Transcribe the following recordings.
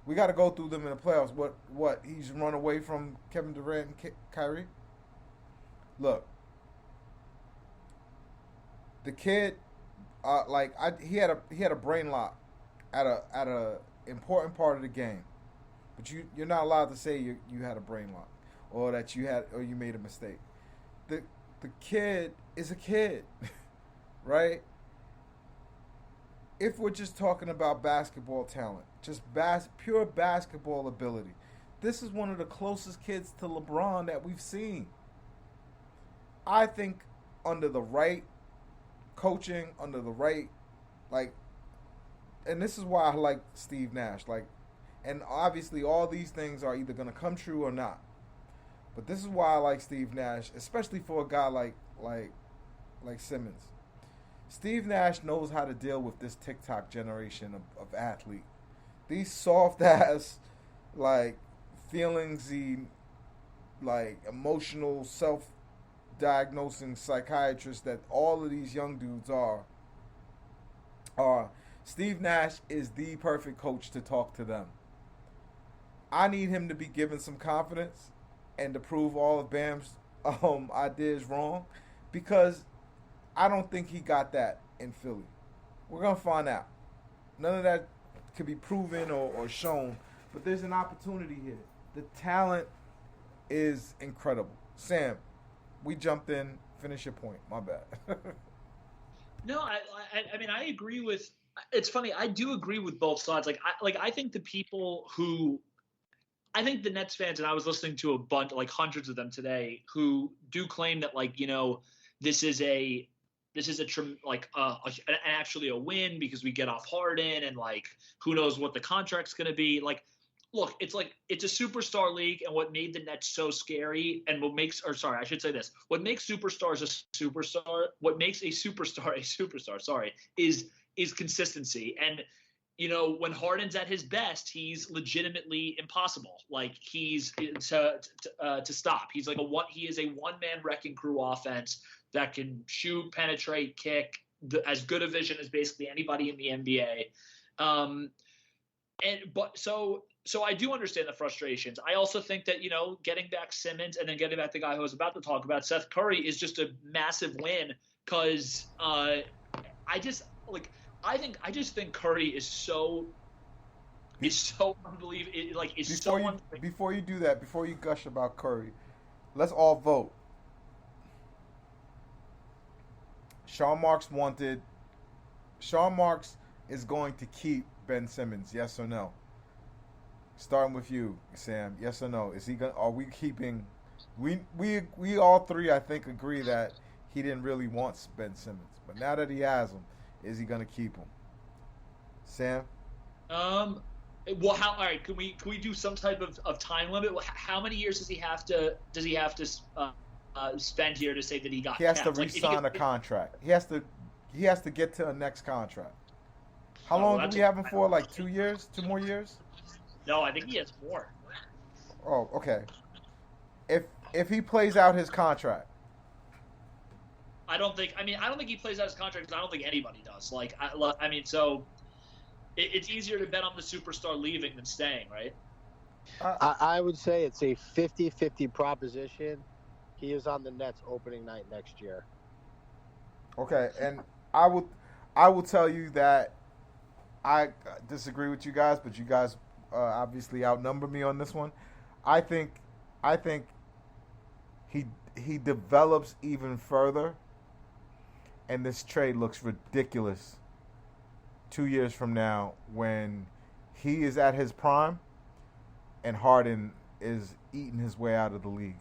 We got to go through them in the playoffs. What? He's run away from Kevin Durant and Kyrie. Look, the kid, he had a brain lock at a important part of the game, but you're not allowed to say you had a brain lock or that you made a mistake. The the kid is a kid, right? If we're just talking about basketball talent, just pure basketball ability, this is one of the closest kids to LeBron that we've seen. I think under the right coaching, under the right, like, and this is why I like Steve Nash. Like, and obviously all these things are either going to come true or not. But this is why I like Steve Nash, especially for a guy like Simmons. Steve Nash knows how to deal with this TikTok generation of athlete. These soft ass, like, feelingsy, like, emotional self diagnosing psychiatrists that all of these young dudes are Steve Nash is the perfect coach to talk to them. I need him to be given some confidence and to prove all of Bam's ideas wrong, because I don't think he got that in Philly. We're gonna find out. None of that could be proven or shown, but there's an opportunity here. The talent is incredible. Sam, we jumped in. Finish your point. My bad. No, I mean, I agree with. It's funny. I do agree with both sides. I think the people who, I think the Nets fans, and I was listening to a bunch, like hundreds of them today, who do claim that, like, this is a actually a win because we get off Harden, and, like, who knows what the contract's going to be. Like, look, it's a superstar league, and what made the Nets so scary, and I should say this, what makes superstars a superstar, what makes a superstar a superstar, is consistency. And, when Harden's at his best, he's legitimately impossible. Like, he's to stop. He's he is a one-man wrecking crew offense that can shoot, penetrate, kick, as good a vision as basically anybody in the NBA. So I do understand the frustrations. I also think that, getting back Simmons and then getting back the guy who I was about to talk about, Seth Curry, is just a massive win, because I just think Curry is so unbelievable. Before you do that, before you gush about Curry, let's all vote. Sean Marks is going to keep Ben Simmons, yes or no? Starting with you, Sam, yes or no? Are we keeping? We all three, I think, agree that he didn't really want Ben Simmons, but now that he has him, is he going to keep him? Sam? Well, all right, can we do some type of time limit? How many years does he have to spend here to say that he got He has capped? to re-sign a contract. He has to get to a next contract. How long do we have him for? Like 2 years? 2 more years? No, I think he has more. Oh, okay. If he plays out his contract, I don't think he plays out his contract, because I don't think anybody does. It's easier to bet on the superstar leaving than staying, right? I would say it's a 50-50 proposition. He is on the Nets opening night next year. Okay, and I will tell you that I disagree with you guys, but you guys obviously outnumber me on this one. I think he develops even further, and this trade looks ridiculous 2 years from now when he is at his prime and Harden is eating his way out of the league.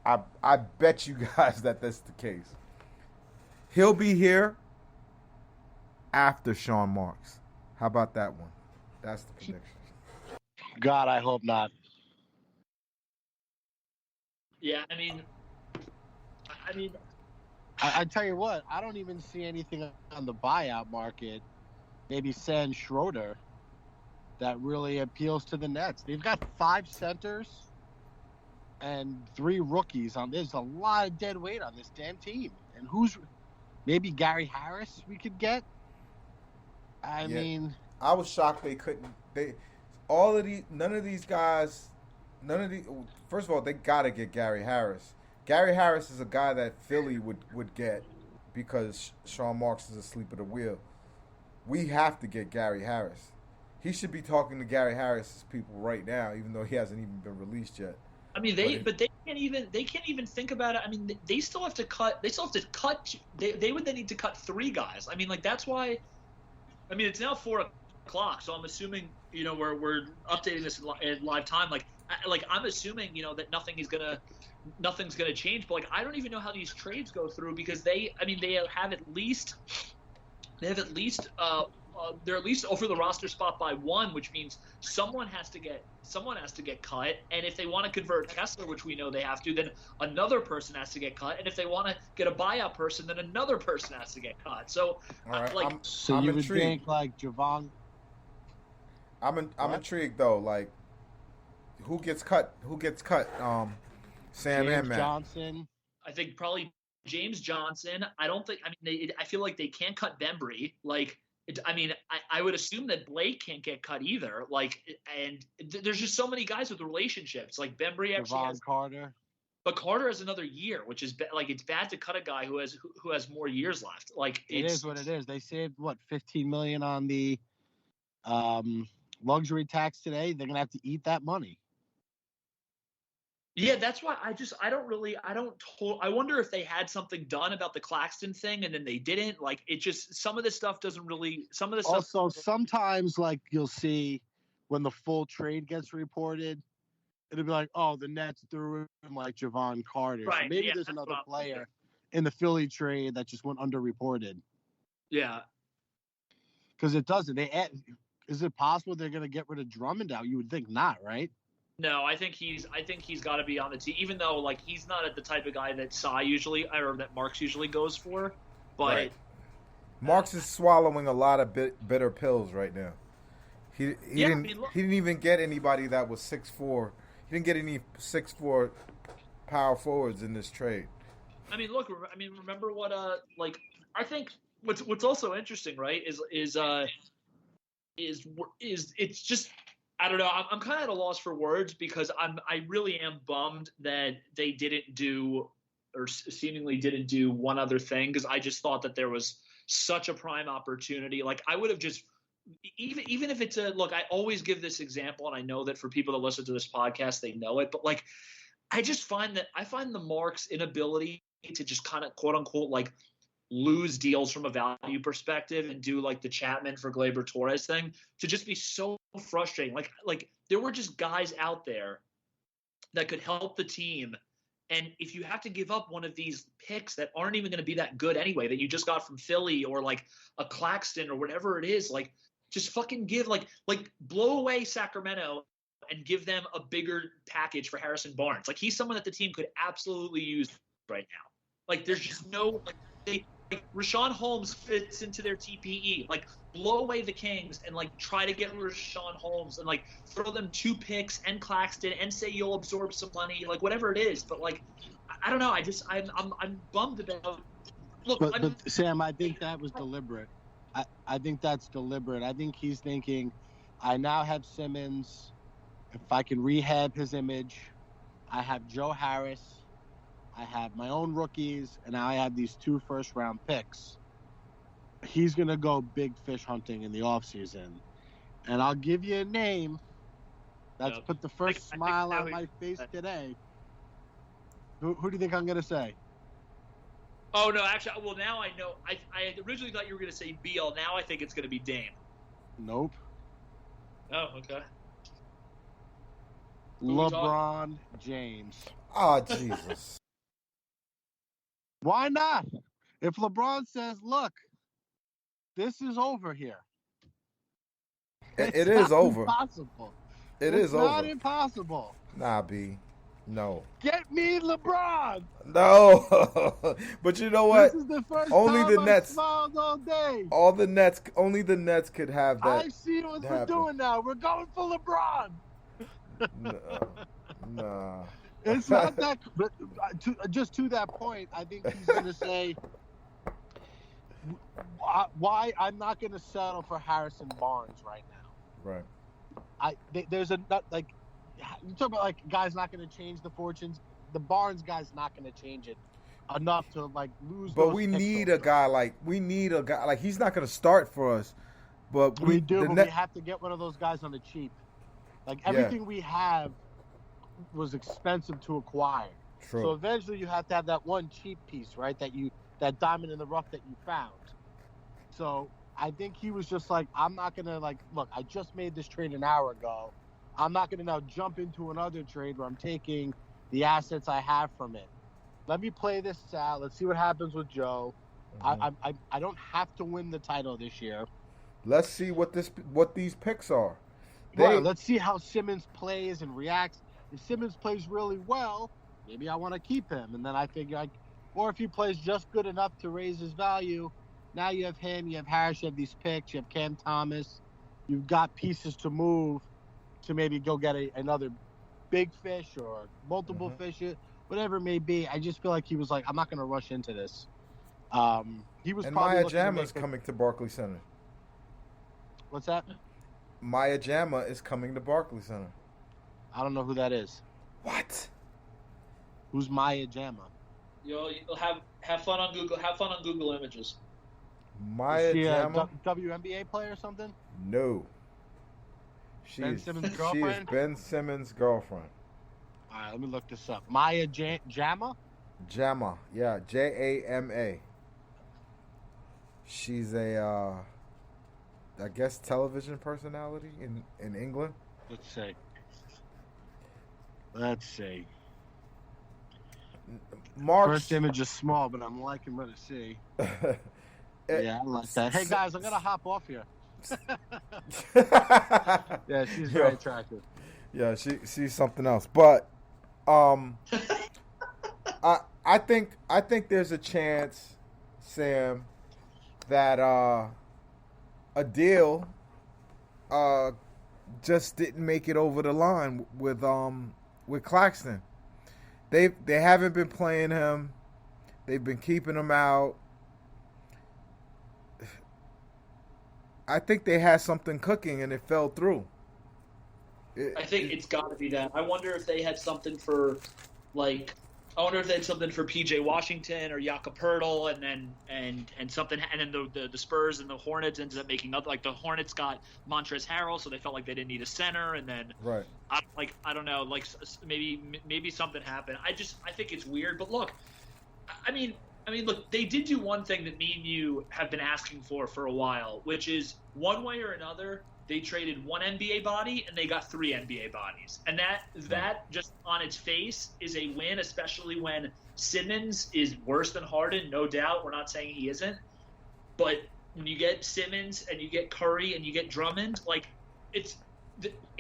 I bet you guys that that's the case. He'll be here after Sean Marks. How about that one? That's the prediction. God, I hope not. Yeah, I tell you what, I don't even see anything on the buyout market. Maybe San Schroeder that really appeals to the Nets. They've got 5 centers and 3 rookies on. There's a lot of dead weight on this damn team. And maybe Gary Harris we could get. I mean, I was shocked they couldn't. none of these guys, none of the. First of all, they gotta get Gary Harris. Gary Harris is a guy that Philly would get because Sean Marks is asleep at the wheel. We have to get Gary Harris. He should be talking to Gary Harris's people right now, even though he hasn't even been released yet. I mean, but they can't even think about it. I mean, they still have to cut. They still have to cut. They would then need to cut 3 guys. I mean, like that's why. I mean, it's now 4:00, so I'm assuming we're updating this in live time. Like I'm assuming that nothing's gonna change. But like I don't even know how these trades go through because they have at least they're at least over the roster spot by 1, which means someone has to get cut. And if they want to convert Kessler, which we know they have to, then another person has to get cut. And if they want to get a buyout person, then another person has to get cut. So, all right, I'm intrigued. Would think like Javon. I'm intrigued though. Like, who gets cut? Sam James and Matt Johnson. I think probably James Johnson. I don't think. I mean, I feel like they can't cut Bembry. Like. I would assume that Blake can't get cut either. Like, and there's just so many guys with relationships. Like Bembry actually has Carter, but Carter has another year, which is like it's bad to cut a guy who has more years left. Like it is what it is. They saved $15 million on the luxury tax today. They're gonna have to eat that money. Yeah, that's why I wonder if they had something done about the Claxton thing and then they didn't. Like it just some of this stuff doesn't really Also, sometimes like you'll see when the full trade gets reported, it'll be like, oh, the Nets threw in like Javon Carter. Right. So maybe there's another player in the Philly trade that just went underreported. Yeah. Because it doesn't. Is it possible they're gonna get rid of Drummond out? You would think not, right? No, I think he's got to be on the team, even though like he's not the type of guy that that Marks usually goes for. But right. Marks is swallowing a lot of bitter pills right now. He didn't even get anybody that was 6'4". He didn't get any 6'4" power forwards in this trade. I mean, look. Remember what I think what's also interesting, right? Is it's just. I don't know. I'm kind of at a loss for words because I really am bummed that they didn't do or seemingly didn't do one other thing because I just thought that there was such a prime opportunity. Like I would have just even if it's I always give this example and I know that for people that listen to this podcast they know it, but like I find the Marks' inability to just kind of quote unquote like lose deals from a value perspective and do like the Chapman for Gleyber Torres thing to just be so frustrating. Like there were just guys out there that could help the team. And if you have to give up one of these picks that aren't even going to be that good anyway, that you just got from Philly or like a Claxton or whatever it is, like just fucking give like blow away Sacramento and give them a bigger package for Harrison Barnes. Like he's someone that the team could absolutely use right now. Like there's just no Rashawn Holmes fits into their TPE. Like blow away the Kings and like try to get Rashawn Holmes and like throw them 2 picks and Claxton and say you'll absorb some money, like whatever it is. But like I don't know. I'm bummed about. Look, but Sam, I think that was deliberate. I think that's deliberate. I think he's thinking, I now have Simmons. If I can rehab his image, I have Joe Harris. I have my own rookies, and now I have these 2 first-round picks. He's going to go big fish hunting in the offseason. And I'll give you a name that's put the first smile on my face today. Who do you think I'm going to say? Oh, no, actually, well, now I know. I originally thought you were going to say Beal. Now I think it's going to be Dame. Nope. Oh, okay. LeBron James. Oh, Jesus. Why not? If LeBron says, look, this is over here. It is over. Impossible. It's over. It's not impossible. Nah, B. No. Get me LeBron. No. But you know what? This is the first only time the I Nets smiled all day. Only the Nets could have that. I see what we're doing now. We're going for LeBron. Nah. It's not that, but just to that point, I think he's going to say, why I'm not going to settle for Harrison Barnes right now. Right. There's a like you talk about like guys not going to change the fortunes. The Barnes guy's not going to change it enough to like lose But those we picks need over. a guy like he's not going to start for us. But We do, but we have to get one of those guys on the cheap. Like everything we have was expensive to acquire. True. So eventually you have to have that one cheap piece, right? That diamond in the rough that you found. So I think he was just like, I'm not gonna look, I just made this trade an hour ago. I'm not gonna now jump into another trade where I'm taking the assets I have from it. Let me play this out. Let's see what happens with Joe. Mm-hmm. I don't have to win the title this year. Let's see what these picks are. Right, let's see how Simmons plays and reacts. If Simmons plays really well, maybe I want to keep him. And then I figure, or if he plays just good enough to raise his value, now you have him, you have Harris, you have these picks, you have Cam Thomas. You've got pieces to move to maybe go get another big fish or multiple fish, whatever it may be. I just feel like he was like, I'm not going to rush into this. He was and probably Maya Jama is coming to Barclays Center. What's that? Maya Jama is coming to Barclays Center. I don't know who that is. What? Who's Maya Jama? You'll have fun on Google. Have fun on Google Images. Maya is she Jama? a WNBA player or something? No. Ben Simmons' girlfriend? She is Ben Simmons' girlfriend. All right, let me look this up. Maya Jama? Jama, yeah, Jama. She's a, I guess, television personality in England. Let's see. Mark's first image is small, but I'm liking what I see. Yeah, I like that. Hey guys, I'm gonna hop off here. Yeah, she's very attractive. Yeah, she's something else. But I think there's a chance, Sam, that a deal just didn't make it over the line with Claxton. They haven't been playing him. They've been keeping him out. I think they had something cooking and it fell through. I think it's got to be that. I wonder if they had something for, PJ Washington or Jakob Poeltl, and something, and then the Spurs and the Hornets ended up making up. Like the Hornets got Montrezl Harrell, so they felt like they didn't need a center, and then right. I don't know, maybe something happened. I think it's weird, but look, I mean, look, they did do one thing that me and you have been asking for a while, which is one way or another, they traded one NBA body and they got 3 NBA bodies. And that just on its face is a win, especially when Simmons is worse than Harden, no doubt. We're not saying he isn't. But when you get Simmons and you get Curry and you get Drummond, it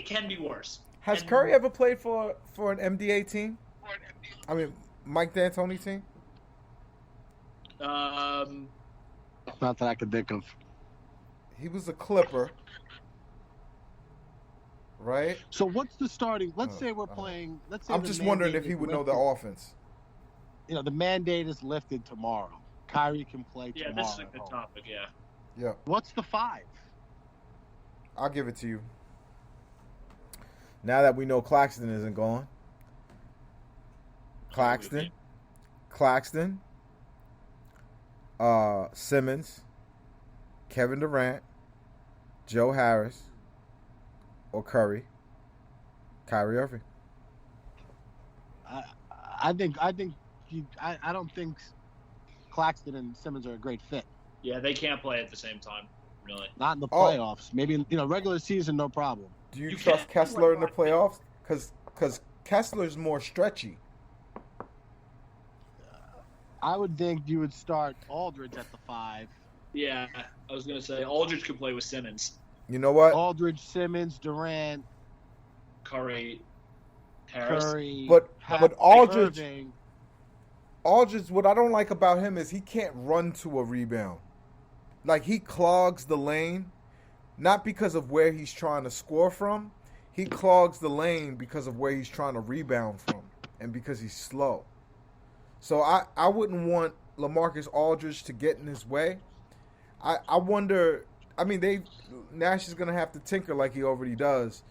can be worse. Has Curry ever played for an NBA team? I mean, Mike D'Antoni team? Not that I can think of. He was a Clipper, right? So what's the starting? Let's say we're playing. Let's say I'm just wondering if he would know the offense. You know, the mandate is lifted tomorrow. Kyrie can play tomorrow. Yeah, this is a good topic. Yeah. Yeah. What's the 5? I'll give it to you. Now that we know Claxton isn't gone. Claxton. Simmons, Kevin Durant, Joe Harris, or Kyrie Irving. I don't think Claxton and Simmons are a great fit. Yeah, they can't play at the same time, really. Not in the playoffs. Maybe regular season, no problem. Do you trust Kessler in the playoffs? Because Kessler's more stretchy. I would think you would start Aldridge at the 5. Yeah, I was going to say Aldridge could play with Simmons. You know what? Aldridge, Simmons, Durant, Curry, Harris. But Aldridge, Irving. what I don't like about him is he can't run to a rebound. Like, he clogs the lane, not because of where he's trying to score from. He clogs the lane because of where he's trying to rebound from and because he's slow. So I wouldn't want LaMarcus Aldridge to get in his way. I wonder. I mean, Nash is gonna have to tinker like he already does